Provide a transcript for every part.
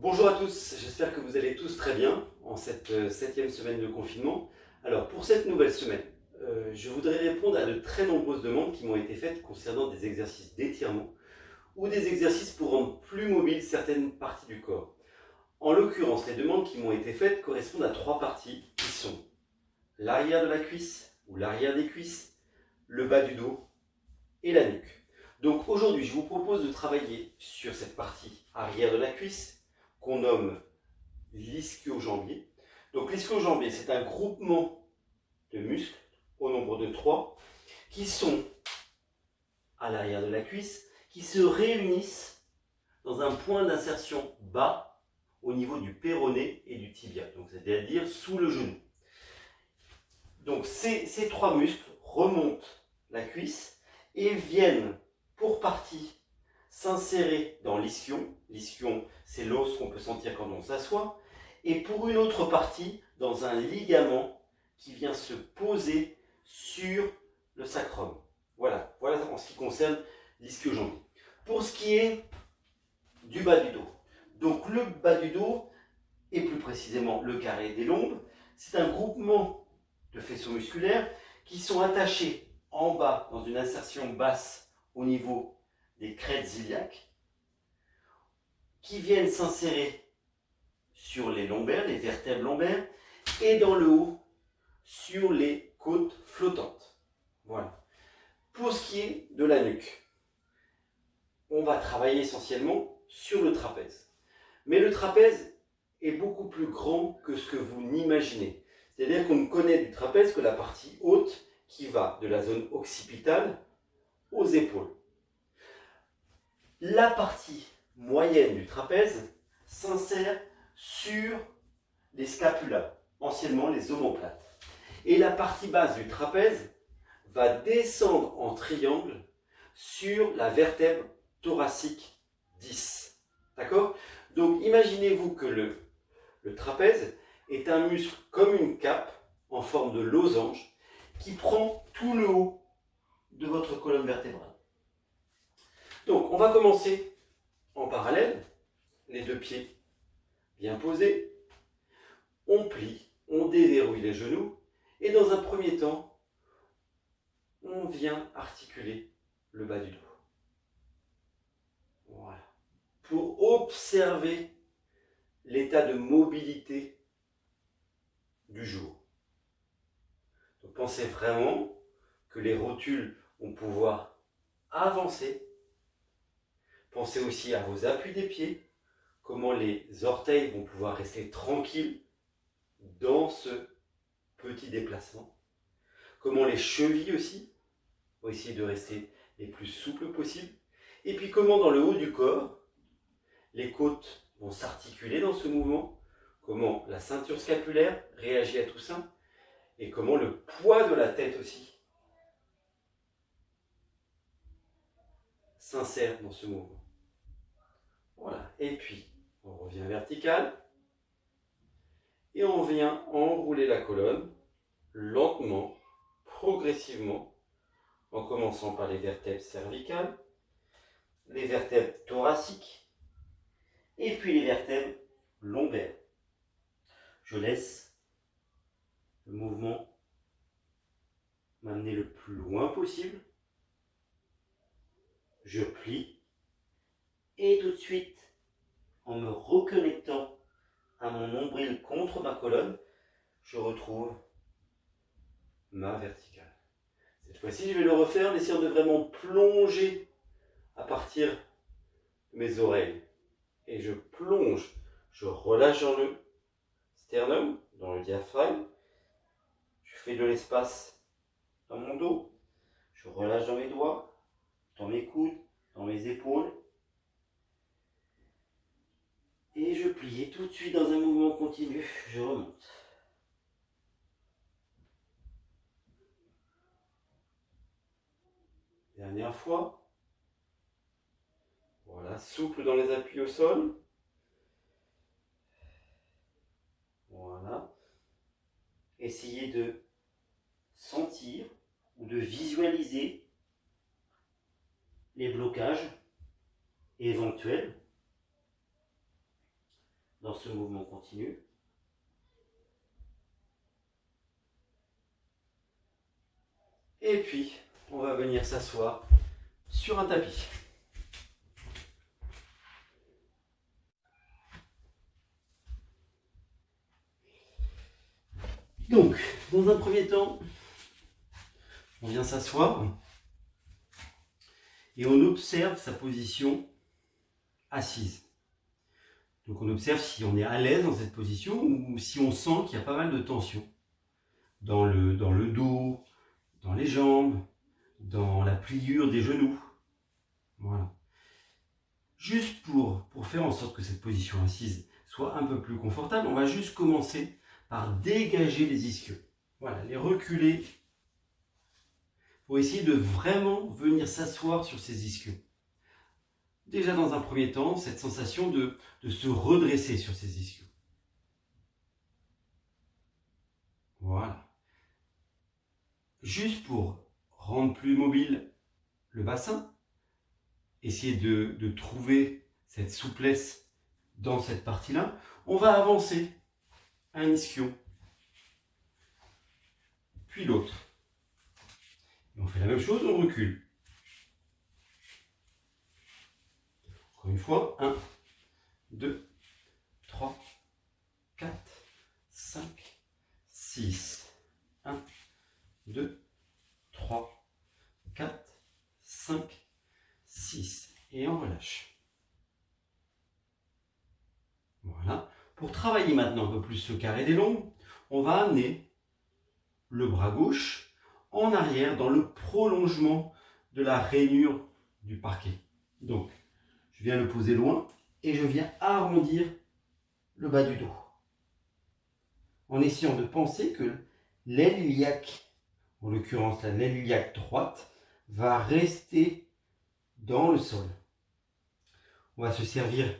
Bonjour à tous, j'espère que vous allez tous très bien en cette 7e semaine de confinement. Alors pour cette nouvelle semaine, je voudrais répondre à de très nombreuses demandes qui m'ont été faites concernant des exercices d'étirement ou des exercices pour rendre plus mobiles certaines parties du corps. En l'occurrence, les demandes qui m'ont été faites correspondent à 3 parties qui sont l'arrière de la cuisse ou l'arrière des cuisses, le bas du dos et la nuque. Donc aujourd'hui, je vous propose de travailler sur cette partie arrière de la cuisse qu'on nomme l'ischio-jambier. Donc l'ischio-jambier, c'est un groupement de muscles au nombre de 3 qui sont à l'arrière de la cuisse, qui se réunissent dans un point d'insertion bas au niveau du péroné et du tibia, donc c'est-à-dire sous le genou. Donc ces 3 muscles remontent la cuisse et viennent pour partie s'insérer dans l'ischion. L'ischion, c'est l'os qu'on peut sentir quand on s'assoit. Et pour une autre partie, dans un ligament qui vient se poser sur le sacrum. Voilà en ce qui concerne l'ischio-jambier. Pour ce qui est du bas du dos. Donc le bas du dos, et plus précisément le carré des lombes, c'est un groupement de faisceaux musculaires qui sont attachés en bas dans une insertion basse au niveau des crêtes iliaques, qui viennent s'insérer sur les lombaires, les vertèbres lombaires, et dans le haut, sur les côtes flottantes. Voilà. Pour ce qui est de la nuque, on va travailler essentiellement sur le trapèze. Mais le trapèze est beaucoup plus grand que ce que vous n'imaginez. C'est-à-dire qu'on ne connaît du trapèze que la partie haute qui va de la zone occipitale aux épaules. La partie moyenne du trapèze s'insère sur les scapulas, anciennement les omoplates. Et la partie basse du trapèze va descendre en triangle sur la vertèbre thoracique 10. D'accord? Donc imaginez-vous que le trapèze est un muscle comme une cape en forme de losange qui prend tout le haut de votre colonne vertébrale. Donc, on va commencer en parallèle, les 2 pieds bien posés. On plie, on déverrouille les genoux et dans un premier temps, on vient articuler le bas du dos. Voilà. Pour observer l'état de mobilité du jour. Donc, pensez vraiment que les rotules vont pouvoir avancer. Pensez aussi à vos appuis des pieds, comment les orteils vont pouvoir rester tranquilles dans ce petit déplacement. Comment les chevilles aussi vont essayer de rester les plus souples possible. Et puis comment dans le haut du corps, les côtes vont s'articuler dans ce mouvement. Comment la ceinture scapulaire réagit à tout ça. Et comment le poids de la tête aussi s'insère dans ce mouvement. Voilà, et puis on revient vertical et on vient enrouler la colonne lentement, progressivement, en commençant par les vertèbres cervicales, les vertèbres thoraciques et puis les vertèbres lombaires. Je laisse le mouvement m'amener le plus loin possible. Je plie. Et tout de suite, en me reconnectant à mon nombril contre ma colonne, je retrouve ma verticale. Cette fois-ci, je vais le refaire en essayant de vraiment plonger à partir de mes oreilles. Et je plonge, je relâche dans le sternum, dans le diaphragme. Je fais de l'espace dans mon dos. Je relâche dans mes doigts, dans mes coudes, dans mes épaules. Et je plie. Et tout de suite, dans un mouvement continu, je remonte. Dernière fois. Voilà, souple dans les appuis au sol. Voilà. Essayez de sentir ou de visualiser les blocages éventuels. dans ce mouvement continu. Et puis, on va venir s'asseoir sur un tapis. Donc, dans un premier temps, on vient s'asseoir et on observe sa position assise. Donc on observe si on est à l'aise dans cette position ou si on sent qu'il y a pas mal de tension dans le dos, dans les jambes, dans la pliure des genoux. Voilà. Juste pour faire en sorte que cette position assise soit un peu plus confortable, on va juste commencer par dégager les ischios. Voilà, les reculer pour essayer de vraiment venir s'asseoir sur ces ischios. Déjà dans un premier temps, cette sensation de se redresser sur ces ischios. Voilà. Juste pour rendre plus mobile le bassin, essayer de trouver cette souplesse dans cette partie-là, on va avancer un ischio, puis l'autre. Et on fait la même chose, on recule. Encore une fois, 1, 2, 3, 4, 5, 6. 1, 2, 3, 4, 5, 6. Et on relâche. Voilà. Pour travailler maintenant un peu plus ce carré des lombes, on va amener le bras gauche en arrière dans le prolongement de la rainure du parquet. Donc, je viens le poser loin et je viens arrondir le bas du dos. En essayant de penser que l'aile iliaque, en l'occurrence l'aile iliaque droite, va rester dans le sol. On va se servir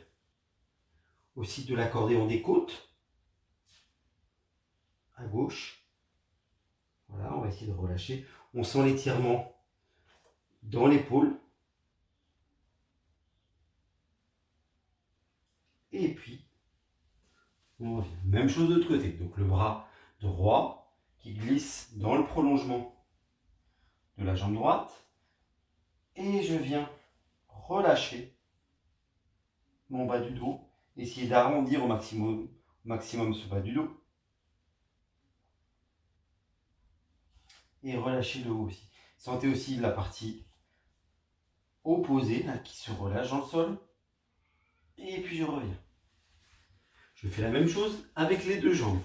aussi de l'accordéon des côtes à gauche. Voilà, on va essayer de relâcher. On sent l'étirement dans l'épaule. Et puis, on revient. Même chose de l'autre côté. Donc le bras droit qui glisse dans le prolongement de la jambe droite. Et je viens relâcher mon bas du dos. Essayer d'arrondir au maximum ce bas du dos. Et relâcher le haut aussi. Sentez aussi la partie opposée là, qui se relâche dans le sol. Et puis je reviens. Je fais la même chose avec les deux jambes.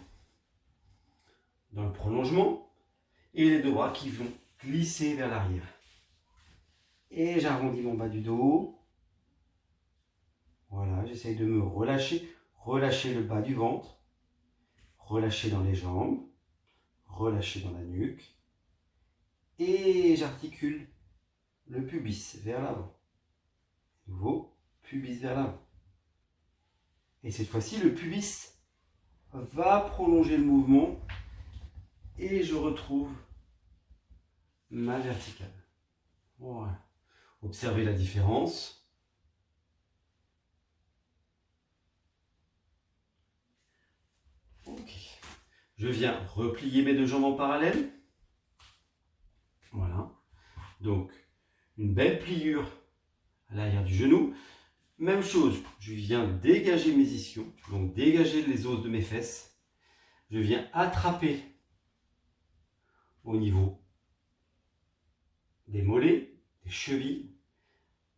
Dans le prolongement. Et les deux bras qui vont glisser vers l'arrière. Et j'arrondis mon bas du dos. Voilà, j'essaye de me relâcher. Relâcher le bas du ventre. Relâcher dans les jambes. Relâcher dans la nuque. Et j'articule le pubis vers l'avant. Nouveau, pubis vers l'avant. Et cette fois-ci, le pubis va prolonger le mouvement et je retrouve ma verticale. Voilà. Observez la différence. Ok. Je viens replier mes deux jambes en parallèle. Voilà. Donc, une belle pliure à l'arrière du genou. Même chose, je viens dégager mes ischios, donc dégager les os de mes fesses. Je viens attraper au niveau des mollets, des chevilles.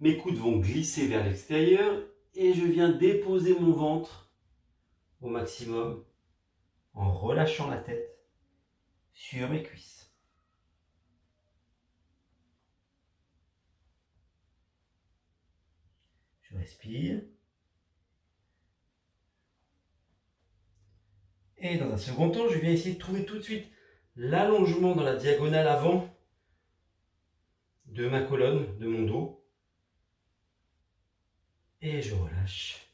Mes coudes vont glisser vers l'extérieur et je viens déposer mon ventre au maximum en relâchant la tête sur mes cuisses. Je respire. Et dans un second temps, je viens essayer de trouver tout de suite l'allongement dans la diagonale avant de ma colonne, de mon dos. Et je relâche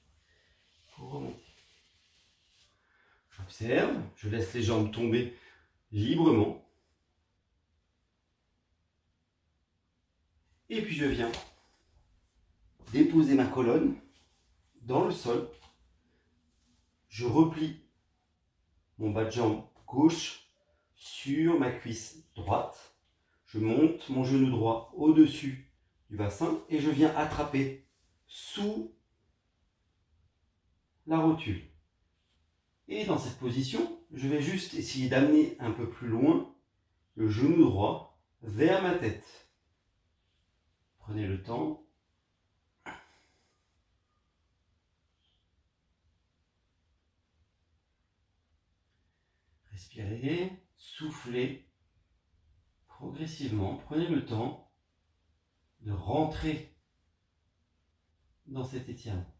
pour remonter. J'observe, je laisse les jambes tomber librement. Et puis je viens déposer ma colonne dans le sol Je replie mon bas de jambe gauche sur ma cuisse droite. Je monte mon genou droit au-dessus du bassin et je viens attraper sous la rotule. Et dans cette position, je vais juste essayer d'amener un peu plus loin le genou droit vers ma tête. Prenez le temps. Respirez, soufflez progressivement. Prenez le temps de rentrer dans cet étirement.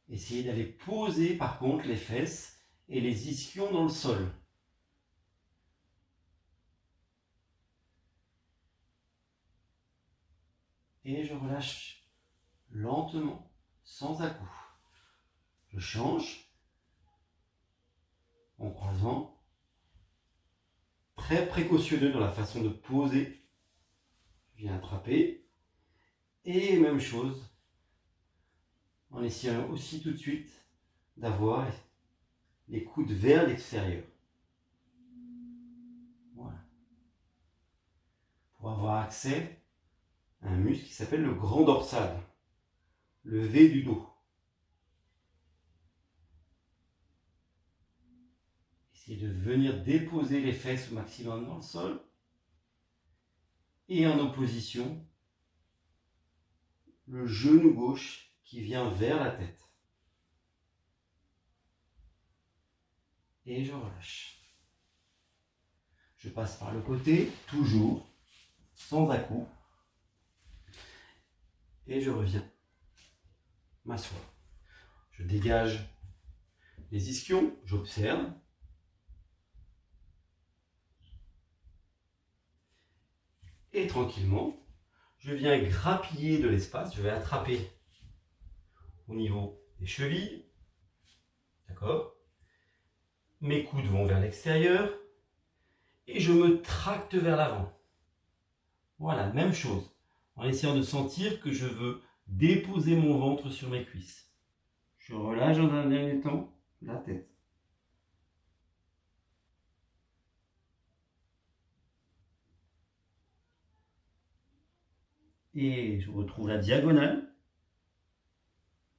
Essayez d'aller poser par contre les fesses et les ischions dans le sol. Et je relâche lentement, sans à-coups. Je change en croisant. Très précautionneux dans la façon de poser. Je viens attraper. Et même chose, en essayant aussi tout de suite d'avoir les coudes vers l'extérieur. Voilà. Pour avoir accès à un muscle qui s'appelle le grand dorsal, le V du dos. Essayez de venir déposer les fesses au maximum dans le sol. Et en opposition, le genou gauche qui vient vers la tête. Et je relâche. Je passe par le côté, toujours, sans à-coups. Et je reviens m'asseoir. Je dégage les ischions, j'observe. Et tranquillement, je viens grappiller de l'espace. Je vais attraper au niveau des chevilles. D'accord ? Mes coudes vont vers l'extérieur. Et je me tracte vers l'avant. Voilà, même chose. En essayant de sentir que je veux déposer mon ventre sur mes cuisses. Je relâche dans un dernier temps la tête. Et je retrouve la diagonale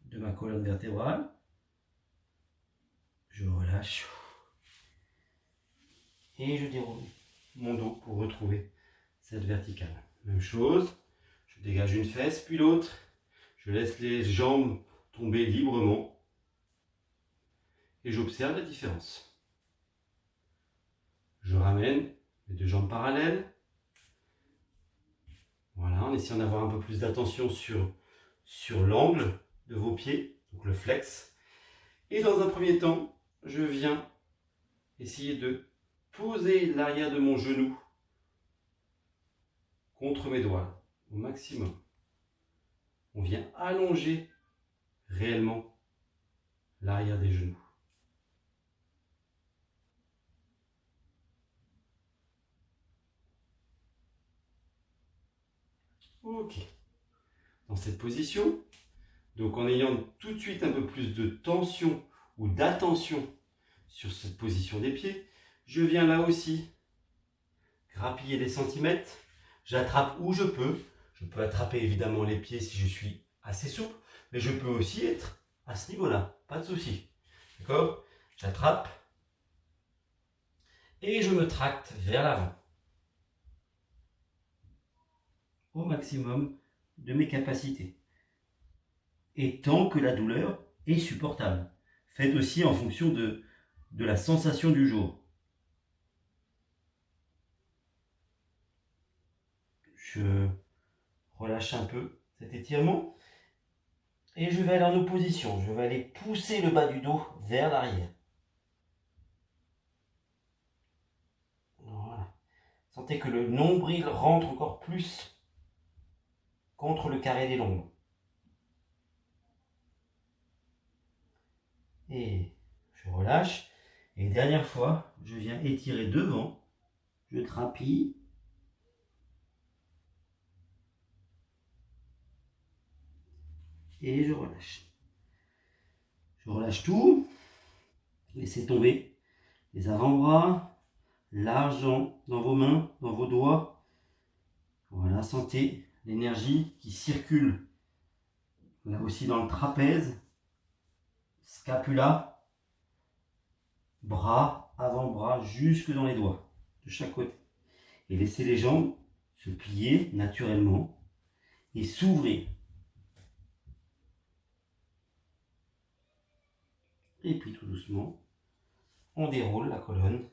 de ma colonne vertébrale. Je relâche. Et je déroule mon dos pour retrouver cette verticale. Même chose, je dégage une fesse puis l'autre. Je laisse les jambes tomber librement. Et j'observe la différence. Je ramène les deux jambes parallèles. Voilà, en essayant d'avoir un peu plus d'attention sur l'angle de vos pieds, donc le flex. Et dans un premier temps, je viens essayer de poser l'arrière de mon genou contre mes doigts au maximum. On vient allonger réellement l'arrière des genoux. Ok. Dans cette position, donc en ayant tout de suite un peu plus de tension ou d'attention sur cette position des pieds, je viens là aussi grappiller des centimètres. J'attrape où je peux. Je peux attraper évidemment les pieds si je suis assez souple, mais je peux aussi être à ce niveau-là, pas de souci. D'accord ? J'attrape et je me tracte vers l'avant au maximum de mes capacités. Et tant que la douleur est supportable. Faites aussi en fonction de la sensation du jour. Je relâche un peu cet étirement et je vais aller en opposition. Je vais aller pousser le bas du dos vers l'arrière. Voilà. Sentez que le nombril rentre encore plus contre le carré des lombes. Et je relâche. Et dernière fois, je viens étirer devant. Je trapille. Et je relâche. Je relâche tout. Laissez tomber les avant-bras, l'argent dans vos mains, dans vos doigts. Voilà, sentez l'énergie qui circule là aussi dans le trapèze, scapula, bras, avant-bras, jusque dans les doigts de chaque côté. Et laissez les jambes se plier naturellement et s'ouvrir. Et puis tout doucement, on déroule la colonne.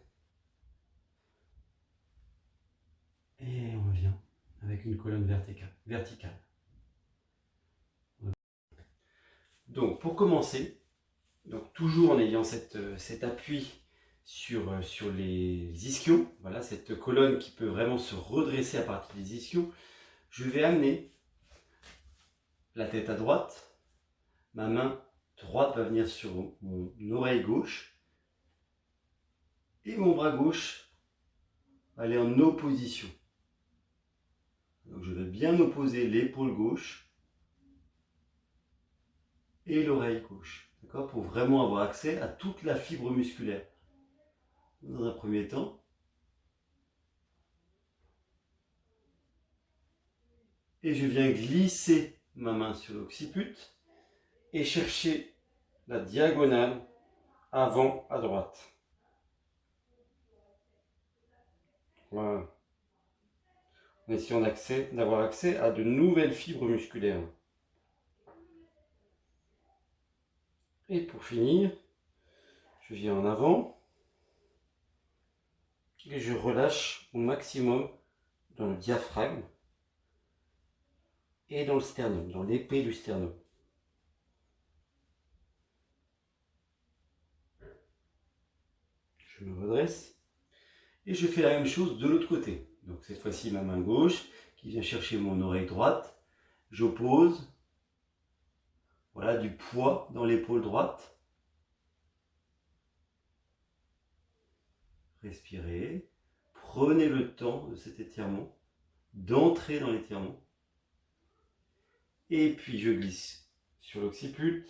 Et on revient avec une colonne verticale. Donc pour commencer, donc toujours en ayant cet appui sur les ischions, voilà, cette colonne qui peut vraiment se redresser à partir des ischions, je vais amener la tête à droite, ma main droite va venir sur mon oreille gauche, et mon bras gauche va aller en opposition. Donc je vais bien opposer l'épaule gauche et l'oreille gauche, d'accord, pour vraiment avoir accès à toute la fibre musculaire. Dans un premier temps, et je viens glisser ma main sur l'occiput et chercher la diagonale avant à droite. Voilà. En essayant d'avoir accès à de nouvelles fibres musculaires. Et pour finir, je viens en avant et je relâche au maximum dans le diaphragme et dans le sternum, dans l'épée du sternum. Je me redresse et je fais la même chose de l'autre côté. Donc cette fois-ci ma main gauche qui vient chercher mon oreille droite, j'oppose, voilà, du poids dans l'épaule droite. Respirez, prenez le temps de cet étirement, d'entrer dans l'étirement. Et puis je glisse sur l'occiput,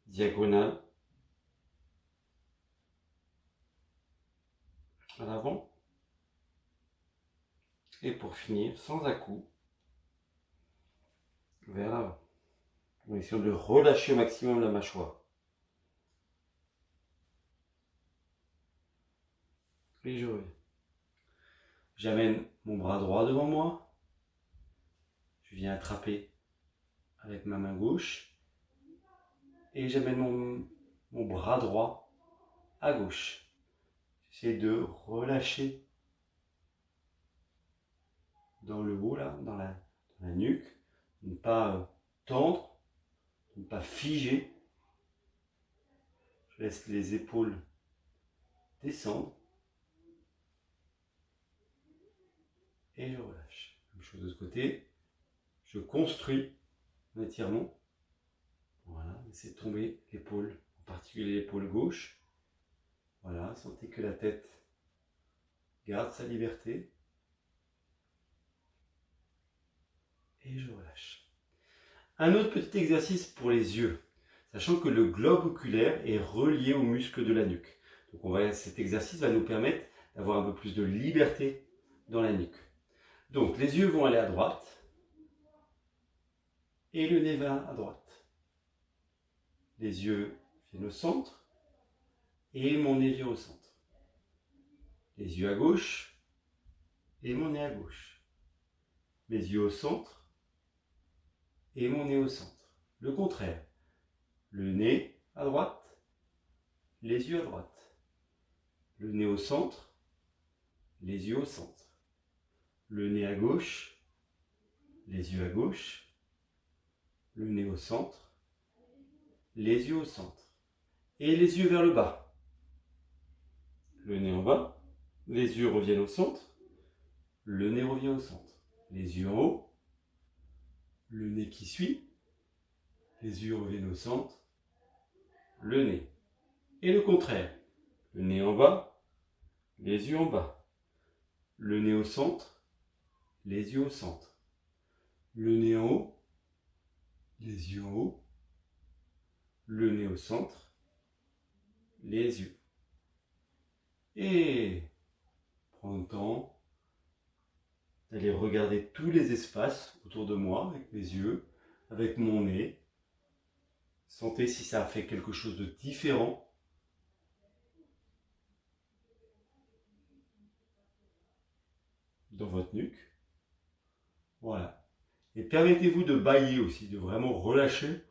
diagonale, à l'avant. Et pour finir, sans à-coups, vers l'avant. En essayant de relâcher au maximum la mâchoire. Et je reviens. J'amène mon bras droit devant moi. Je viens attraper avec ma main gauche. Et j'amène mon bras droit à gauche. J'essaie de relâcher dans le haut, là, dans la nuque. Ne pas tendre, ne pas figer. Je laisse les épaules descendre. Et je relâche. Même chose de ce côté. Je construis un étirement. Voilà, laissez tomber l'épaule, en particulier l'épaule gauche. Voilà, sentez que la tête garde sa liberté. Et je relâche. Un autre petit exercice pour les yeux, sachant que le globe oculaire est relié aux muscles de la nuque. Donc cet exercice va nous permettre d'avoir un peu plus de liberté dans la nuque. Donc les yeux vont aller à droite et le nez va à droite. Les yeux viennent au centre et mon nez vient au centre. Les yeux à gauche et mon nez à gauche. Mes yeux au centre et mon nez au centre. Le contraire. Le nez à droite, les yeux à droite. Le nez au centre, les yeux au centre. Le nez à gauche, les yeux à gauche. Le nez au centre, les yeux au centre. Et les yeux vers le bas. Le nez en bas, les yeux reviennent au centre, le nez revient au centre. Les yeux en haut, le nez qui suit, les yeux reviennent au centre, le nez. Et le contraire, le nez en bas, les yeux en bas. Le nez au centre, les yeux au centre. Le nez en haut, les yeux en haut. le nez au centre, les yeux. Et prends le temps d'aller regarder tous les espaces autour de moi avec mes yeux, avec mon nez. Sentez si ça a fait quelque chose de différent. Dans votre nuque. Voilà. Et permettez-vous de bâiller aussi, de vraiment relâcher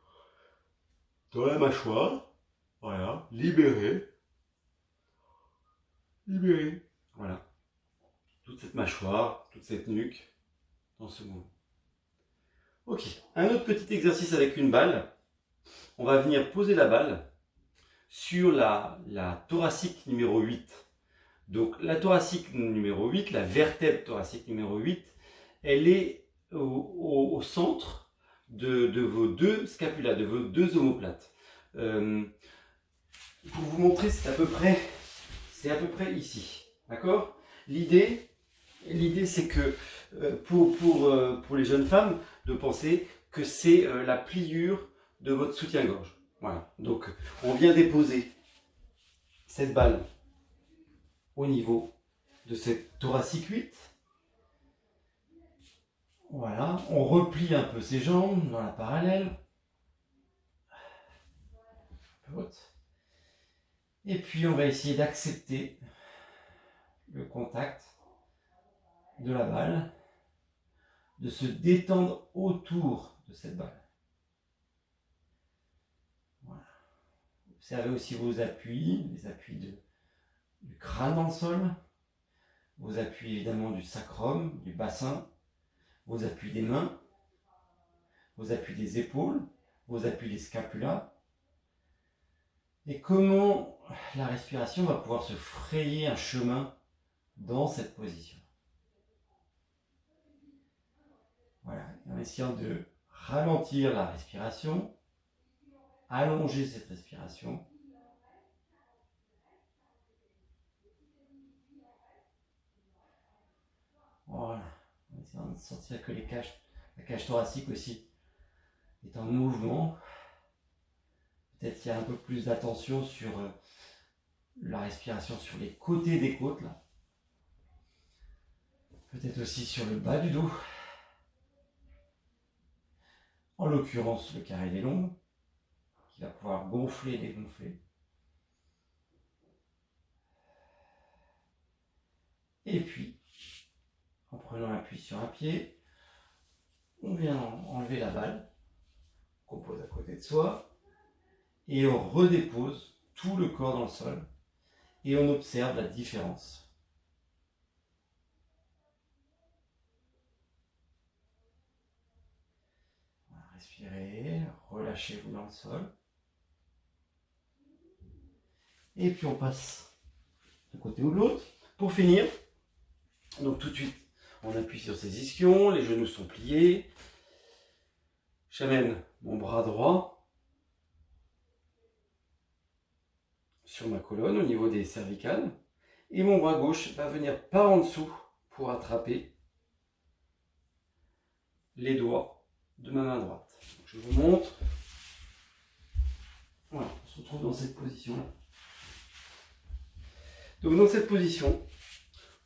dans la mâchoire. Voilà. Libérez. Libérez. Voilà. Toute cette mâchoire, toute cette nuque dans ce mouvement. Ok. Un autre petit exercice avec une balle. On va venir poser la balle sur la thoracique numéro 8. Donc la thoracique numéro 8, la vertèbre thoracique numéro 8, elle est au centre de vos deux scapulas, de vos deux omoplates. Pour vous montrer, c'est à peu près ici. D'accord ? L'idée c'est que pour les jeunes femmes, de penser que c'est la pliure de votre soutien-gorge. Voilà. Donc on vient déposer cette balle au niveau de cette thoracique 8. Voilà, on replie un peu ses jambes dans la parallèle. Et puis on va essayer d'accepter le contact de la balle, de se détendre autour de cette balle. Voilà. Observez aussi vos appuis, les appuis du crâne dans le sol, vos appuis évidemment du sacrum, du bassin, vos appuis des mains, vos appuis des épaules, vos appuis des scapulas. Et comment la respiration va pouvoir se frayer un chemin dans cette position. Voilà, en essayant de ralentir la respiration, allonger cette respiration. Voilà, en essayant de sentir que la cage thoracique aussi est en mouvement. Peut-être qu'il y a un peu plus d'attention sur la respiration sur les côtés des côtes, là. Peut-être aussi sur le bas du dos. En l'occurrence, le carré des lombes, qui va pouvoir gonfler et dégonfler. Et puis, en prenant appui sur un pied, on vient enlever la balle qu'on pose à côté de soi et on redépose tout le corps dans le sol et on observe la différence. Voilà, respirez, relâchez-vous dans le sol. Et puis on passe d'un côté ou de l'autre. Pour finir, donc tout de suite, on appuie sur ses ischions, les genoux sont pliés. J'amène mon bras droit sur ma colonne au niveau des cervicales. Et mon bras gauche va venir par en dessous pour attraper les doigts de ma main droite. Donc je vous montre. Voilà, on se retrouve dans cette position-là. Donc dans cette position,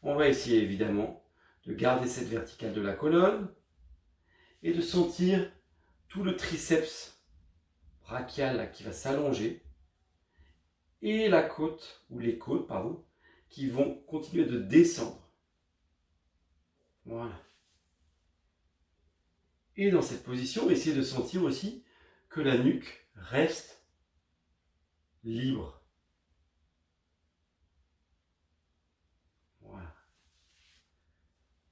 on va essayer évidemment de garder cette verticale de la colonne et de sentir tout le triceps brachial là, qui va s'allonger et la côte, ou les côtes, pardon, qui vont continuer de descendre. Voilà. Et dans cette position, essayez de sentir aussi que la nuque reste libre. Voilà.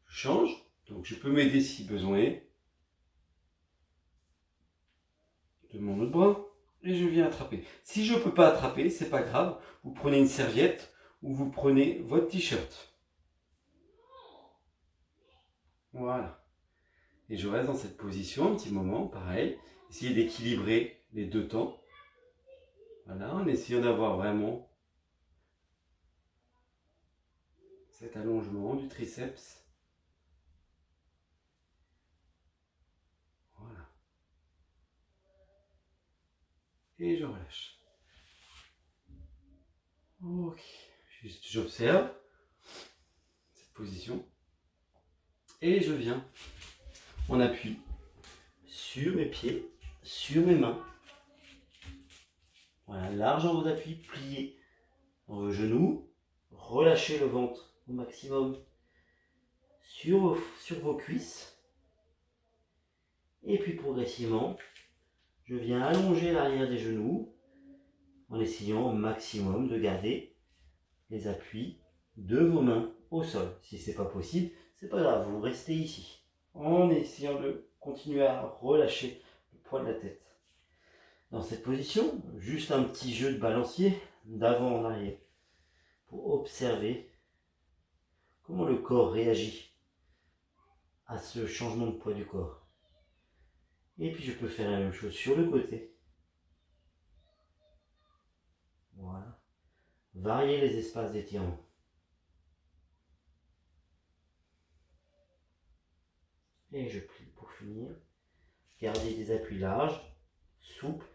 Je change, donc je peux m'aider si besoin de mon autre bras et je viens attraper. Si je ne peux pas attraper, c'est pas grave, vous prenez une serviette ou vous prenez votre t-shirt. Voilà. Et je reste dans cette position un petit moment, pareil. Essayez d'équilibrer les deux temps. Voilà, en essayant d'avoir vraiment cet allongement du triceps. Voilà. et je relâche. Ok, juste j'observe cette position et je viens en appui sur mes pieds, sur mes mains. Voilà, large dans vos appuis, pliez dans vos genoux, relâchez le ventre au maximum sur vos cuisses. Et puis progressivement, je viens allonger l'arrière des genoux en essayant au maximum de garder les appuis de vos mains au sol. Si ce n'est pas possible, c'est pas grave, vous restez ici en essayant de continuer à relâcher le poids de la tête. Dans cette position, juste un petit jeu de balancier d'avant en arrière pour observer comment le corps réagit à ce changement de poids du corps. Et puis je peux faire la même chose sur le côté. Voilà. Varier les espaces d'étirement. Et je plie pour finir. Gardez des appuis larges, souples.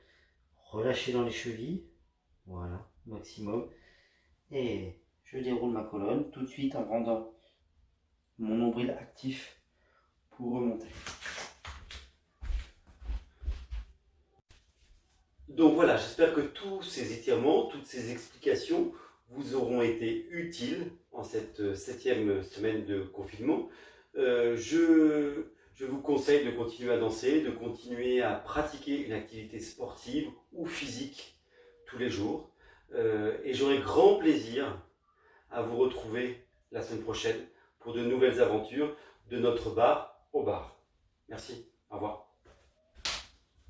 Relâchez dans les chevilles. Voilà, maximum. Et je déroule ma colonne tout de suite en rendant mon nombril actif pour remonter. Donc voilà, j'espère que tous ces étirements, toutes ces explications vous auront été utiles en cette 7e semaine de confinement. Je vous conseille de continuer à danser, de continuer à pratiquer une activité sportive ou physique tous les jours. Et j'aurai grand plaisir à vous retrouver la semaine prochaine pour de nouvelles aventures de notre bar au bar. Merci, au revoir.